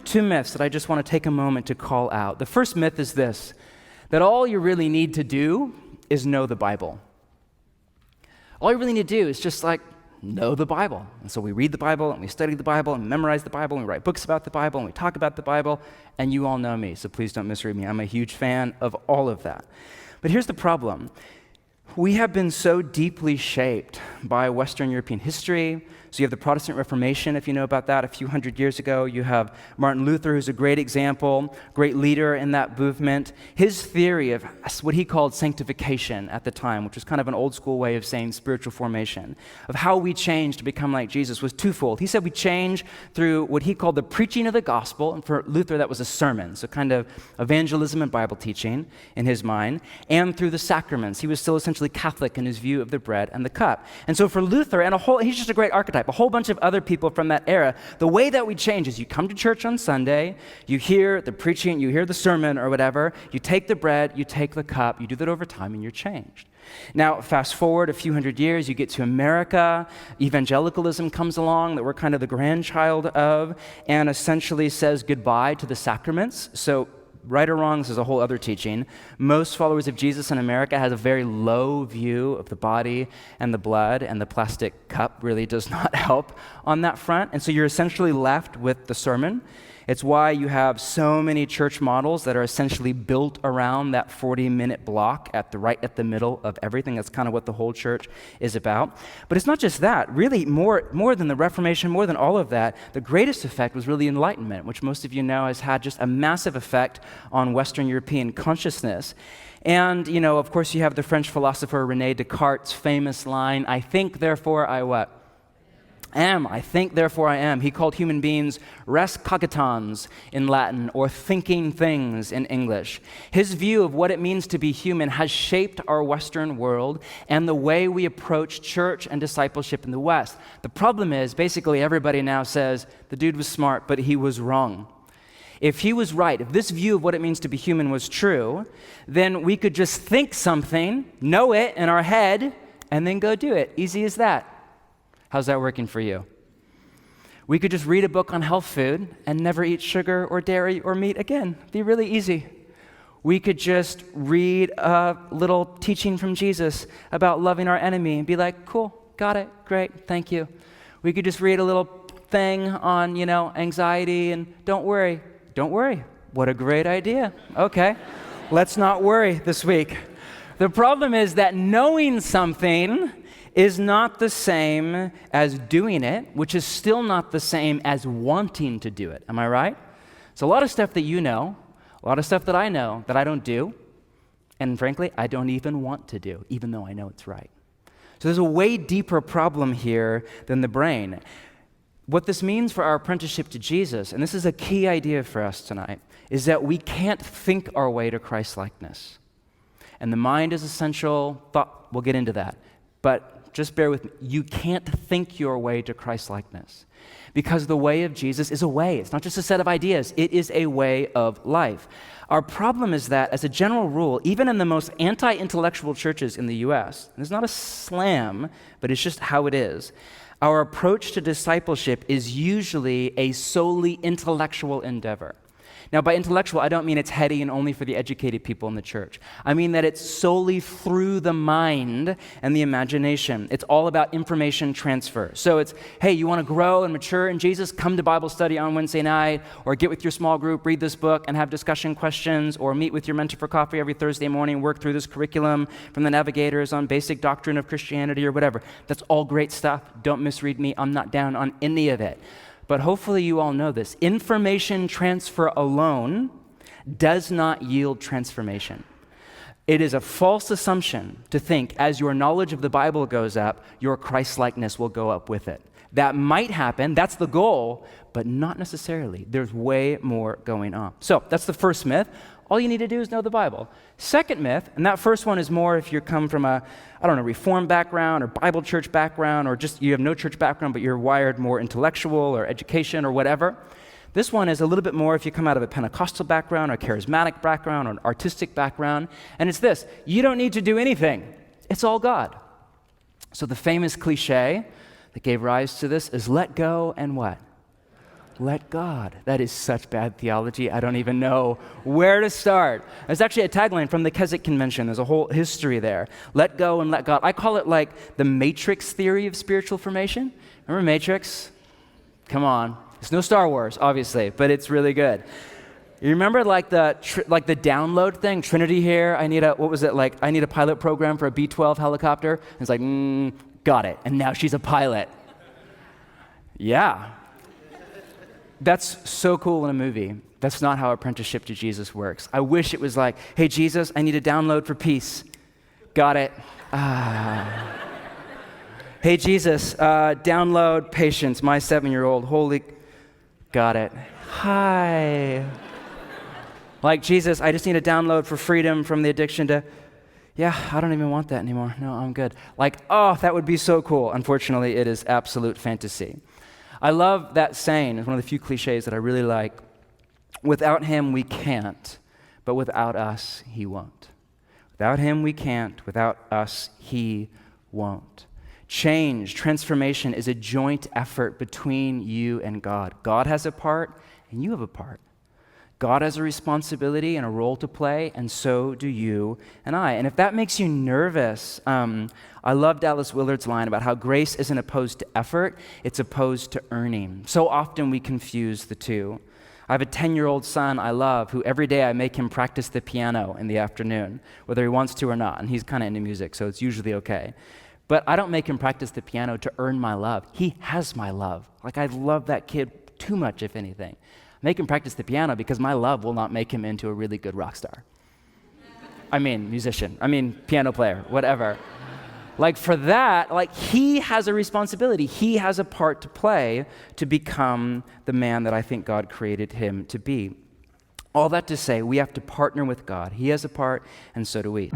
two myths that I just want to take a moment to call out. The first myth is this, that all you really need to do is know the Bible. All you really need to do is just know the Bible. And so we read the Bible, and we study the Bible, and memorize the Bible, and we write books about the Bible, and we talk about the Bible, and you all know me, so please don't misread me. I'm a huge fan of all of that. But here's the problem. We have been so deeply shaped by Western European history. So you have the Protestant Reformation, if you know about that, a few hundred years ago. You have Martin Luther, who's a great example, great leader in that movement. His theory of what he called sanctification at the time, which was kind of an old school way of saying spiritual formation, of how we change to become like Jesus, was twofold. He said we change through what he called the preaching of the gospel, and for Luther that was a sermon, so kind of evangelism and Bible teaching in his mind, and through the sacraments. He was still essentially Catholic in his view of the bread and the cup. And so for Luther, and he's just a great archetype, a whole bunch of other people from that era, the way that we change is you come to church on Sunday, you hear the preaching, you hear the sermon or whatever, you take the bread, you take the cup, you do that over time, and you're changed. Now, fast forward a few hundred years, you get to America, evangelicalism comes along that we're kind of the grandchild of, and essentially says goodbye to the sacraments. So right or wrong, this is a whole other teaching. Most followers of Jesus in America has a very low view of the body and the blood, and the plastic cup really does not help on that front. And so you're essentially left with the sermon. It's why you have so many church models that are essentially built around that 40-minute block right at the middle of everything. That's kind of what the whole church is about. But it's not just that. Really, more than the Reformation, more than all of that, the greatest effect was really Enlightenment, which most of you know has had just a massive effect on Western European consciousness. And, of course, you have the French philosopher René Descartes' famous line, "I think, therefore I what? Am. I think, therefore I am." He called human beings res cogitans in Latin, or thinking things in English. His view of what it means to be human has shaped our Western world and the way we approach church and discipleship in the West. The problem is, basically everybody now says, the dude was smart, but he was wrong. If he was right, if this view of what it means to be human was true, then we could just think something, know it in our head, and then go do it. Easy as that. How's that working for you? We could just read a book on health food and never eat sugar or dairy or meat again. Be really easy. We could just read a little teaching from Jesus about loving our enemy and be like, cool, got it, great, thank you. We could just read a little thing on, anxiety, and don't worry. What a great idea. Okay, let's not worry this week. The problem is that knowing something is not the same as doing it, which is still not the same as wanting to do it. Am I right? So a lot of stuff that you know, a lot of stuff that I know that I don't do, and frankly, I don't even want to do, even though I know it's right. So there's a way deeper problem here than the brain. What this means for our apprenticeship to Jesus, and this is a key idea for us tonight, is that we can't think our way to Christ-likeness. And the mind is essential. We'll get into that. But just bear with me. You can't think your way to Christ-likeness, because the way of Jesus is a way. It's not just a set of ideas. It is a way of life. Our problem is that, as a general rule, even in the most anti-intellectual churches in the U.S., and it's not a slam, but it's just how it is, our approach to discipleship is usually a solely intellectual endeavor. Now, by intellectual, I don't mean it's heady and only for the educated people in the church. I mean that it's solely through the mind and the imagination. It's all about information transfer. So it's, hey, you want to grow and mature in Jesus? Come to Bible study on Wednesday night, or get with your small group, read this book, and have discussion questions, or meet with your mentor for coffee every Thursday morning, work through this curriculum from the Navigators on basic doctrine of Christianity or whatever. That's all great stuff. Don't misread me. I'm not down on any of it. But hopefully you all know this. Information transfer alone does not yield transformation. It is a false assumption to think as your knowledge of the Bible goes up, your Christ-likeness will go up with it. That might happen, that's the goal, but not necessarily. There's way more going on. So that's the first myth. All you need to do is know the Bible. Second myth, and that first one is more if you come from a Reformed background or Bible church background, or just you have no church background, but you're wired more intellectual or education or whatever. This one is a little bit more if you come out of a Pentecostal background or charismatic background or an artistic background. And it's this: you don't need to do anything. It's all God. So the famous cliche that gave rise to this is let go and what? Let God. That is such bad theology. I don't even know where to start. There's actually a tagline from the Keswick Convention. There's a whole history there. Let go and let God. I call it like the Matrix theory of spiritual formation. Remember Matrix? Come on. It's no Star Wars, obviously, but it's really good. You remember like the download thing? Trinity here. I need a pilot program for a B-12 helicopter. And it's like, got it. And now she's a pilot. Yeah. That's so cool in a movie. That's not how apprenticeship to Jesus works. I wish it was like, hey, Jesus, I need a download for peace. Got it. Hey, Jesus, download patience, my 7-year-old. Got it. Hi. Like, Jesus, I just need a download for freedom from the addiction to, I don't even want that anymore. No, I'm good. Like, oh, that would be so cool. Unfortunately, it is absolute fantasy. I love that saying. It's one of the few cliches that I really like. Without him, we can't, but without us, he won't. Without him, we can't. Without us, he won't. Change, transformation is a joint effort between you and God. God has a part, and you have a part. God has a responsibility and a role to play, and so do you and I. And if that makes you nervous, I love Dallas Willard's line about how grace isn't opposed to effort, it's opposed to earning. So often we confuse the two. I have a 10-year-old son I love who every day I make him practice the piano in the afternoon, whether he wants to or not, and he's kind of into music, so it's usually okay. But I don't make him practice the piano to earn my love. He has my love. Like, I love that kid too much, if anything. Make him practice the piano because my love will not make him into a really good rock star. Musician. Piano player, whatever. Like, for that, like, he has a responsibility. He has a part to play to become the man that I think God created him to be. All that to say, we have to partner with God. He has a part, and so do we.